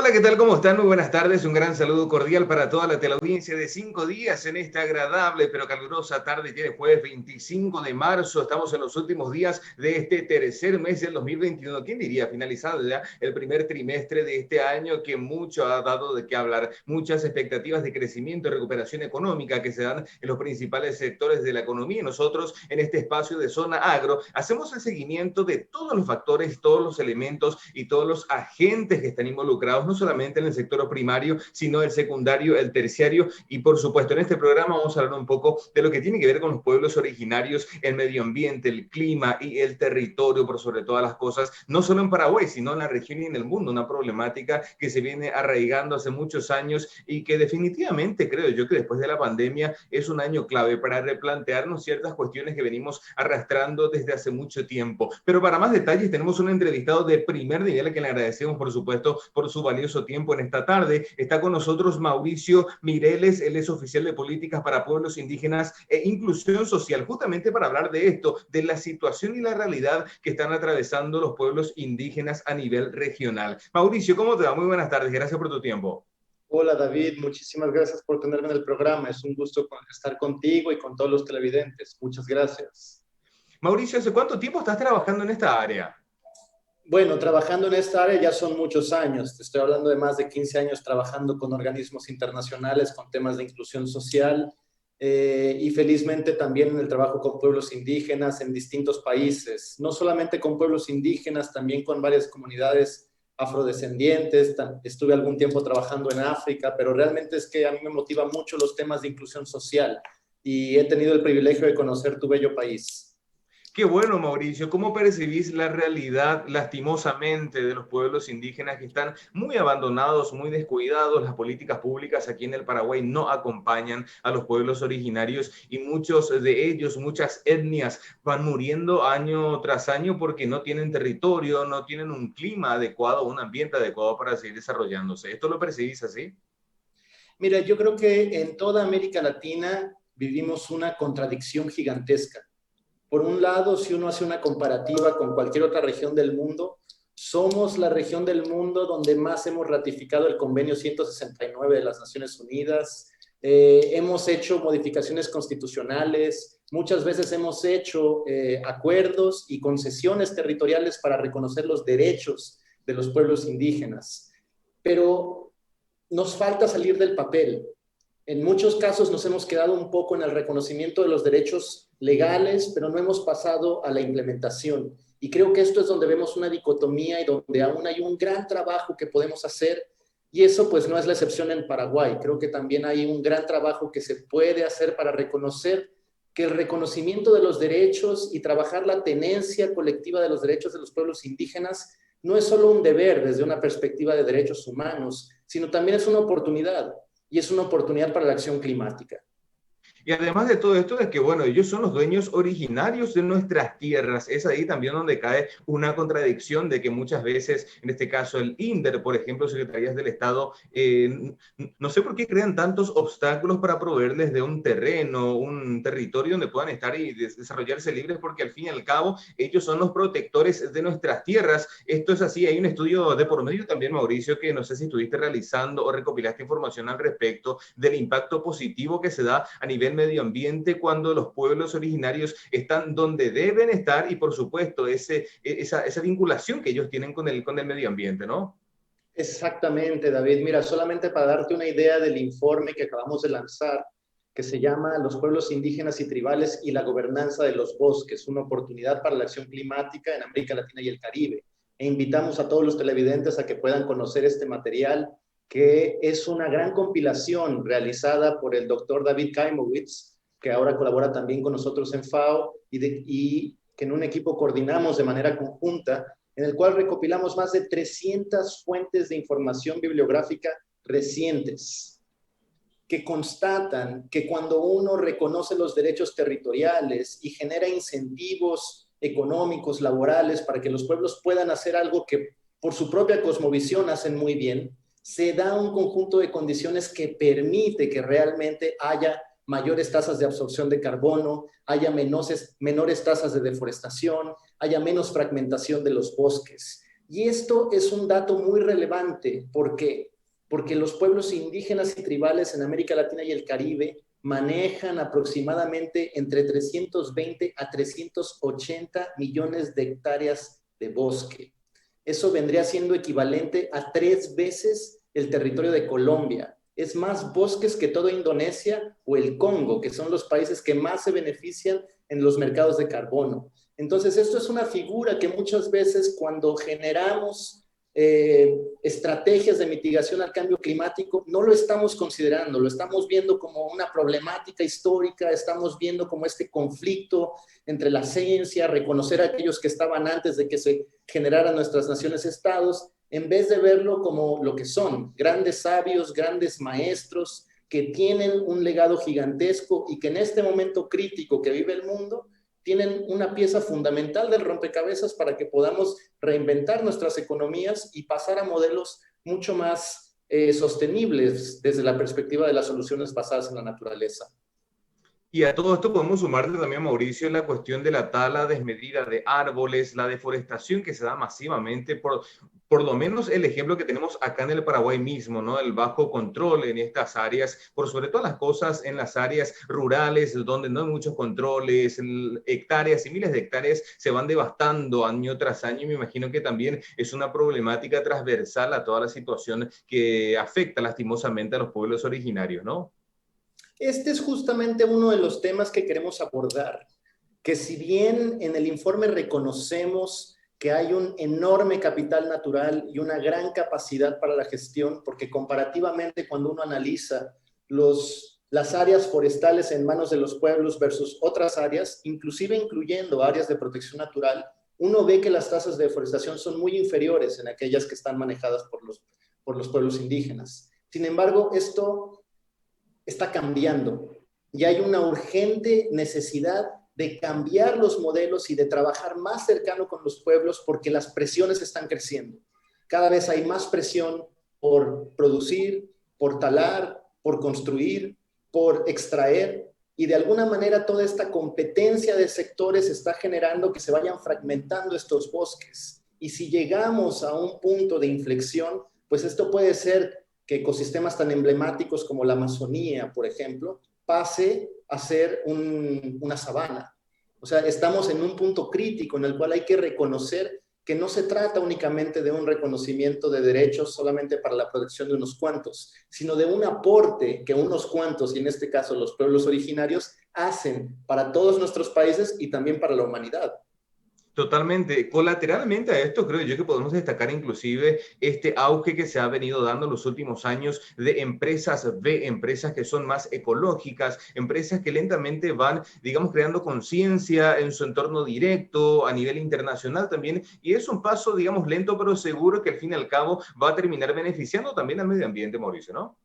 Hola, ¿qué tal? ¿Cómo están? Muy buenas tardes. Un gran saludo cordial para toda la teleaudiencia de 5 días en esta agradable pero calurosa tarde. Tiene jueves 25 de marzo. Estamos en los últimos días de este tercer mes del 2021. ¿Quién diría? Finalizado ya el primer trimestre de este año que mucho ha dado de qué hablar. Muchas expectativas de crecimiento y recuperación económica que se dan en los principales sectores de la economía. Nosotros en este espacio de Zona Agro hacemos el seguimiento de todos los factores, todos los elementos y todos los agentes que están involucrados no solamente en el sector primario, sino el secundario, el terciario y por supuesto en este programa vamos a hablar un poco de lo que tiene que ver con los pueblos originarios, el medio ambiente, el clima y el territorio por sobre todas las cosas, no solo en Paraguay, sino en la región y en el mundo, una problemática que se viene arraigando hace muchos años y que definitivamente creo yo que después de la pandemia es un año clave para replantearnos ciertas cuestiones que venimos arrastrando desde hace mucho tiempo. Pero para más detalles tenemos un entrevistado de primer nivel a quien le agradecemos por supuesto por su valioso tiempo en esta tarde. Está con nosotros Mauricio Mireles, él es oficial de políticas para pueblos indígenas e inclusión social, justamente para hablar de esto, de la situación y la realidad que están atravesando los pueblos indígenas a nivel regional. Mauricio, ¿cómo te va? Muy buenas tardes, gracias por tu tiempo. Hola David, muchísimas gracias por tenerme en el programa. Es un gusto estar contigo y con todos los televidentes. Muchas gracias. Mauricio, ¿hace cuánto tiempo estás trabajando en esta área? Bueno, trabajando en esta área ya son muchos años. Te estoy hablando de más de 15 años trabajando con organismos internacionales, con temas de inclusión social y felizmente también en el trabajo con pueblos indígenas en distintos países. No solamente con pueblos indígenas, también con varias comunidades afrodescendientes. Estuve algún tiempo trabajando en África, pero realmente es que a mí me motivan mucho los temas de inclusión social y he tenido el privilegio de conocer tu bello país. Qué bueno, Mauricio. ¿Cómo percibís la realidad, lastimosamente, de los pueblos indígenas que están muy abandonados, muy descuidados? Las políticas públicas aquí en el Paraguay no acompañan a los pueblos originarios y muchos de ellos, muchas etnias, van muriendo año tras año porque no tienen territorio, no tienen un clima adecuado, un ambiente adecuado para seguir desarrollándose. ¿Esto lo percibís así? Mira, yo creo que en toda América Latina vivimos una contradicción gigantesca. Por un lado, si uno hace una comparativa con cualquier otra región del mundo, somos la región del mundo donde más hemos ratificado el Convenio 169 de las Naciones Unidas, hemos hecho modificaciones constitucionales, muchas veces hemos hecho acuerdos y concesiones territoriales para reconocer los derechos de los pueblos indígenas. Pero nos falta salir del papel. En muchos casos nos hemos quedado un poco en el reconocimiento de los derechos legales, pero no hemos pasado a la implementación. Y creo que esto es donde vemos una dicotomía y donde aún hay un gran trabajo que podemos hacer. Y eso pues no es la excepción en Paraguay. Creo que también hay un gran trabajo que se puede hacer para reconocer que el reconocimiento de los derechos y trabajar la tenencia colectiva de los derechos de los pueblos indígenas no es solo un deber desde una perspectiva de derechos humanos, sino también es una oportunidad. Y es una oportunidad para la acción climática. Y además de todo esto, de que, bueno, ellos son los dueños originarios de nuestras tierras. Es ahí también donde cae una contradicción de que muchas veces, en este caso el INDER, por ejemplo, Secretarías del Estado, no sé por qué crean tantos obstáculos para proveerles de un terreno, un territorio donde puedan estar y desarrollarse libres, porque al fin y al cabo ellos son los protectores de nuestras tierras. Esto es así. Hay un estudio de por medio también, Mauricio, que no sé si estuviste realizando o recopilaste información al respecto del impacto positivo que se da a nivel medio ambiente cuando los pueblos originarios están donde deben estar y por supuesto esa vinculación que ellos tienen con el medio ambiente, ¿no? Exactamente, David. Mira, solamente para darte una idea del informe que acabamos de lanzar, que se llama Los pueblos indígenas y tribales y la gobernanza de los bosques, una oportunidad para la acción climática en América Latina y el Caribe. E invitamos a todos los televidentes a que puedan conocer este material, que es una gran compilación realizada por el doctor David Kaimowitz, que ahora colabora también con nosotros en FAO y que en un equipo coordinamos de manera conjunta, en el cual recopilamos más de 300 fuentes de información bibliográfica recientes que constatan que cuando uno reconoce los derechos territoriales y genera incentivos económicos, laborales, para que los pueblos puedan hacer algo que por su propia cosmovisión hacen muy bien, se da un conjunto de condiciones que permite que realmente haya mayores tasas de absorción de carbono, haya menores tasas de deforestación, haya menos fragmentación de los bosques. Y esto es un dato muy relevante. ¿Por qué? Porque los pueblos indígenas y tribales en América Latina y el Caribe manejan aproximadamente entre 320 a 380 millones de hectáreas de bosque. Eso vendría siendo equivalente a 3 veces el territorio de Colombia. Es más bosques que toda Indonesia o el Congo, que son los países que más se benefician en los mercados de carbono. Entonces, esto es una figura que muchas veces cuando generamos estrategias de mitigación al cambio climático, no lo estamos considerando, lo estamos viendo como una problemática histórica, estamos viendo como este conflicto entre la ciencia, reconocer a aquellos que estaban antes de que se generaran nuestras naciones-estados, en vez de verlo como lo que son, grandes sabios, grandes maestros, que tienen un legado gigantesco y que en este momento crítico que vive el mundo, tienen una pieza fundamental del rompecabezas para que podamos reinventar nuestras economías y pasar a modelos mucho más sostenibles desde la perspectiva de las soluciones basadas en la naturaleza. Y a todo esto podemos sumarle también, Mauricio, la cuestión de la tala desmedida de árboles, la deforestación que se da masivamente, por lo menos el ejemplo que tenemos acá en el Paraguay mismo, ¿no? El bajo control en estas áreas, por sobre todas las cosas en las áreas rurales, donde no hay muchos controles, hectáreas y miles de hectáreas se van devastando año tras año, y me imagino que también es una problemática transversal a toda la situación que afecta lastimosamente a los pueblos originarios, ¿no? Este es justamente uno de los temas que queremos abordar, que si bien en el informe reconocemos que hay un enorme capital natural y una gran capacidad para la gestión, porque comparativamente cuando uno analiza las áreas forestales en manos de los pueblos versus otras áreas, inclusive incluyendo áreas de protección natural, uno ve que las tasas de deforestación son muy inferiores en aquellas que están manejadas por los pueblos indígenas. Sin embargo, esto está cambiando y hay una urgente necesidad de cambiar los modelos y de trabajar más cercano con los pueblos porque las presiones están creciendo. Cada vez hay más presión por producir, por talar, por construir, por extraer, y de alguna manera toda esta competencia de sectores está generando que se vayan fragmentando estos bosques. Y si llegamos a un punto de inflexión, pues esto puede ser que ecosistemas tan emblemáticos como la Amazonía, por ejemplo, pase a ser una sabana. O sea, estamos en un punto crítico en el cual hay que reconocer que no se trata únicamente de un reconocimiento de derechos solamente para la protección de unos cuantos, sino de un aporte que unos cuantos, y en este caso los pueblos originarios, hacen para todos nuestros países y también para la humanidad. Totalmente. Colateralmente a esto, creo yo que podemos destacar inclusive este auge que se ha venido dando en los últimos años de empresas B, empresas que son más ecológicas, empresas que lentamente van, digamos, creando conciencia en su entorno directo, a nivel internacional también, y es un paso, digamos, lento pero seguro que al fin y al cabo va a terminar beneficiando también al medio ambiente, Mauricio, ¿no?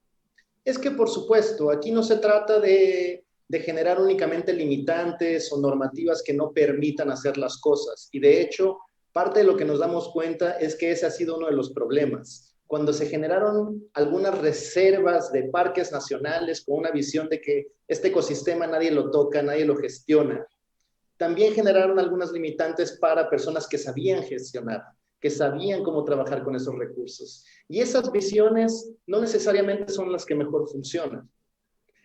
Es que, por supuesto, aquí no se trata de generar únicamente limitantes o normativas que no permitan hacer las cosas. Y de hecho, parte de lo que nos damos cuenta es que ese ha sido uno de los problemas. Cuando se generaron algunas reservas de parques nacionales con una visión de que este ecosistema nadie lo toca, nadie lo gestiona, también generaron algunas limitantes para personas que sabían gestionar, que sabían cómo trabajar con esos recursos. Y esas visiones no necesariamente son las que mejor funcionan.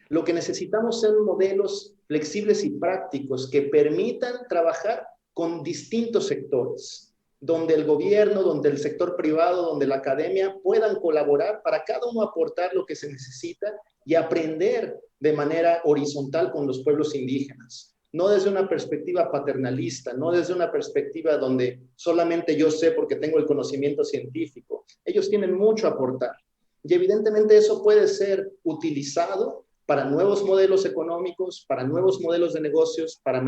Lo que necesitamos son modelos flexibles y prácticos que permitan trabajar con distintos sectores, donde el gobierno, donde el sector privado, donde la academia puedan colaborar para cada uno aportar lo que se necesita y aprender de manera horizontal con los pueblos indígenas. No desde una perspectiva paternalista, no desde una perspectiva donde solamente yo sé porque tengo el conocimiento científico. Ellos tienen mucho a aportar. Y evidentemente eso puede ser utilizado para nuevos modelos económicos, para nuevos modelos de negocios, para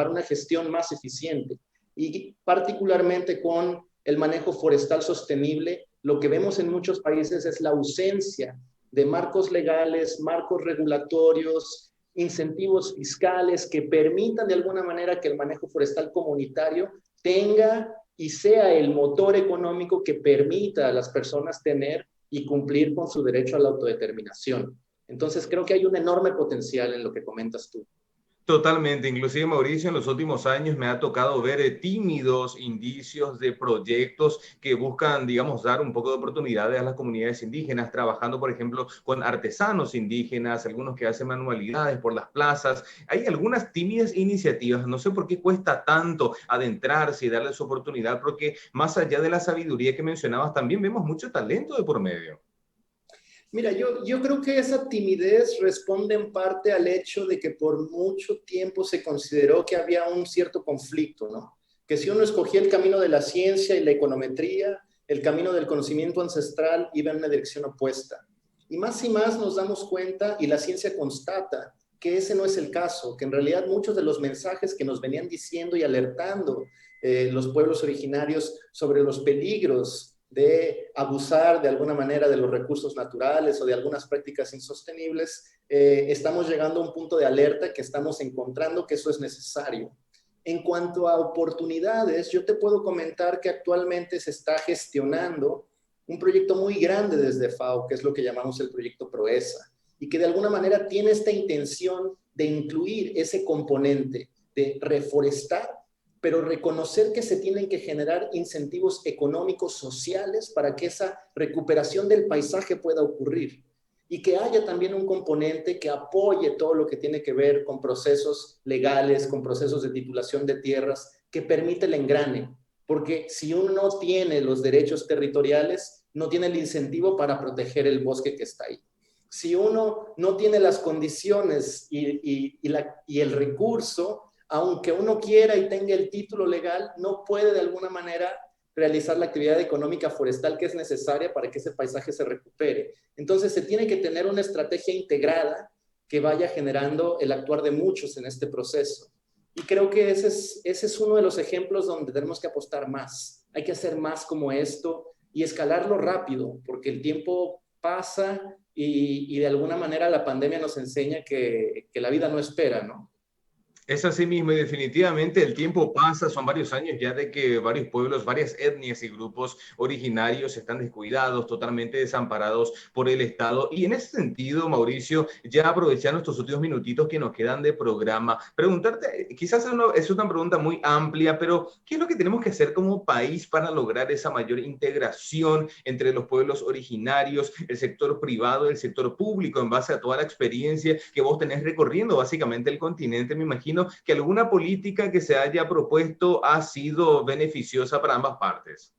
una gestión más eficiente. Y particularmente con el manejo forestal sostenible, lo que vemos en muchos países es la ausencia de marcos legales, marcos regulatorios, incentivos fiscales que permitan de alguna manera que el manejo forestal comunitario tenga y sea el motor económico que permita a las personas tener y cumplir con su derecho a la autodeterminación. Entonces creo que hay un enorme potencial en lo que comentas tú. Totalmente, inclusive Mauricio, en los últimos años me ha tocado ver tímidos indicios de proyectos que buscan, digamos, dar un poco de oportunidades a las comunidades indígenas, trabajando, por ejemplo, con artesanos indígenas, algunos que hacen manualidades por las plazas. Hay algunas tímidas iniciativas, no sé por qué cuesta tanto adentrarse y darles oportunidad, porque más allá de la sabiduría que mencionabas, también vemos mucho talento de por medio. Mira, yo creo que esa timidez responde en parte al hecho de que por mucho tiempo se consideró que había un cierto conflicto, ¿no? Que si uno escogía el camino de la ciencia y la econometría, el camino del conocimiento ancestral iba en una dirección opuesta. Y más nos damos cuenta, y la ciencia constata, que ese no es el caso, que en realidad muchos de los mensajes que nos venían diciendo y alertando los pueblos originarios sobre los peligros de abusar de alguna manera de los recursos naturales o de algunas prácticas insostenibles, estamos llegando a un punto de alerta que estamos encontrando que eso es necesario. En cuanto a oportunidades, yo te puedo comentar que actualmente se está gestionando un proyecto muy grande desde FAO, que es lo que llamamos el proyecto PROESA, y que de alguna manera tiene esta intención de incluir ese componente de reforestar, pero reconocer que se tienen que generar incentivos económicos, sociales, para que esa recuperación del paisaje pueda ocurrir. Y que haya también un componente que apoye todo lo que tiene que ver con procesos legales, con procesos de titulación de tierras, que permite el engrane. Porque si uno no tiene los derechos territoriales, no tiene el incentivo para proteger el bosque que está ahí. Si uno no tiene las condiciones y el recurso, aunque uno quiera y tenga el título legal, no puede de alguna manera realizar la actividad económica forestal que es necesaria para que ese paisaje se recupere. Entonces se tiene que tener una estrategia integrada que vaya generando el actuar de muchos en este proceso. Y creo que ese es uno de los ejemplos donde tenemos que apostar más. Hay que hacer más como esto y escalarlo rápido, porque el tiempo pasa y de alguna manera la pandemia nos enseña que la vida no espera, ¿no? Es así mismo y definitivamente el tiempo pasa, son varios años ya de que varios pueblos, varias etnias y grupos originarios están descuidados, totalmente desamparados por el Estado. Y en ese sentido, Mauricio, ya aprovechando estos últimos minutitos que nos quedan de programa, preguntarte, quizás es una pregunta muy amplia, pero ¿qué es lo que tenemos que hacer como país para lograr esa mayor integración entre los pueblos originarios, el sector privado, el sector público, en base a toda la experiencia que vos tenés recorriendo básicamente el continente? Me imagino que alguna política que se haya propuesto ha sido beneficiosa para ambas partes.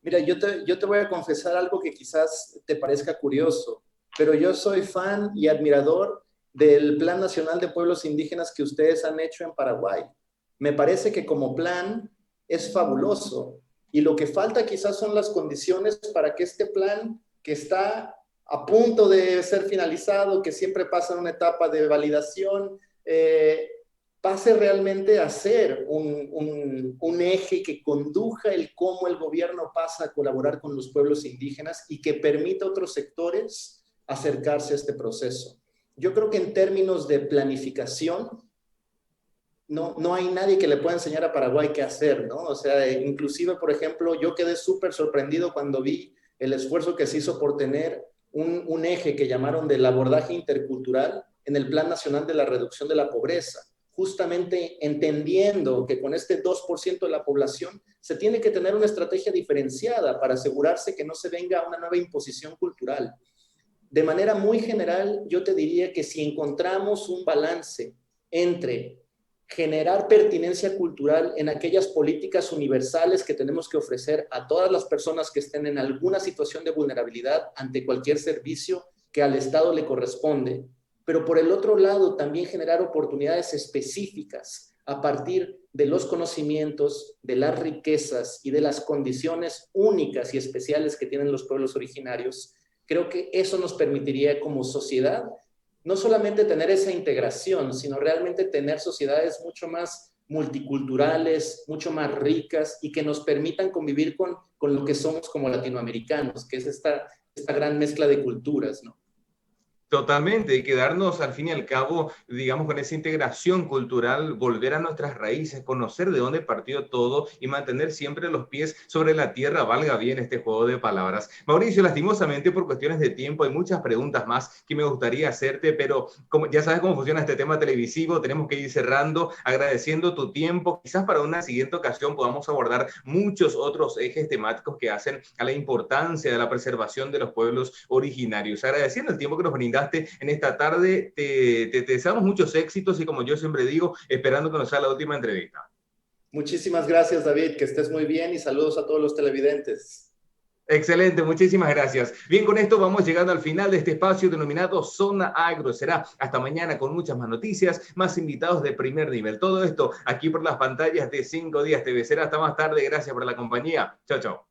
Mira, yo te voy a confesar algo que quizás te parezca curioso, pero yo soy fan y admirador del Plan Nacional de Pueblos Indígenas que ustedes han hecho en Paraguay. Me parece que como plan es fabuloso y lo que falta quizás son las condiciones para que este plan, que está a punto de ser finalizado, que siempre pasa en una etapa de validación, pase realmente a ser un eje que conduja el cómo el gobierno pasa a colaborar con los pueblos indígenas y que permita a otros sectores acercarse a este proceso. Yo creo que en términos de planificación, no hay nadie que le pueda enseñar a Paraguay qué hacer, ¿no? O sea, inclusive, por ejemplo, yo quedé súper sorprendido cuando vi el esfuerzo que se hizo por tener un eje que llamaron del abordaje intercultural en el Plan Nacional de la Reducción de la Pobreza, justamente entendiendo que con este 2% de la población se tiene que tener una estrategia diferenciada para asegurarse que no se venga una nueva imposición cultural. De manera muy general, yo te diría que si encontramos un balance entre generar pertinencia cultural en aquellas políticas universales que tenemos que ofrecer a todas las personas que estén en alguna situación de vulnerabilidad ante cualquier servicio que al Estado le corresponde, pero por el otro lado también generar oportunidades específicas a partir de los conocimientos, de las riquezas y de las condiciones únicas y especiales que tienen los pueblos originarios. Creo que eso nos permitiría como sociedad no solamente tener esa integración, sino realmente tener sociedades mucho más multiculturales, mucho más ricas y que nos permitan convivir con lo que somos como latinoamericanos, que es esta gran mezcla de culturas, ¿no? Totalmente, y quedarnos al fin y al cabo, digamos, con esa integración cultural, volver a nuestras raíces, conocer de dónde partió todo y mantener siempre los pies sobre la tierra, valga bien este juego de palabras. Mauricio, lastimosamente por cuestiones de tiempo hay muchas preguntas más que me gustaría hacerte, pero como ya sabes cómo funciona este tema televisivo, tenemos que ir cerrando, agradeciendo tu tiempo. Quizás para una siguiente ocasión podamos abordar muchos otros ejes temáticos que hacen a la importancia de la preservación de los pueblos originarios. Agradeciendo el tiempo que nos brindaste en esta tarde, te deseamos muchos éxitos y como yo siempre digo, esperando que nos sea la última entrevista. Muchísimas gracias, David, que estés muy bien y saludos a todos los televidentes. Excelente, muchísimas gracias. Bien, con esto vamos llegando al final de este espacio denominado Zona Agro. Será hasta mañana con muchas más noticias, más invitados de primer nivel. Todo esto aquí por las pantallas de 5 Días TV. Será hasta más tarde. Gracias por la compañía. Chao, chao.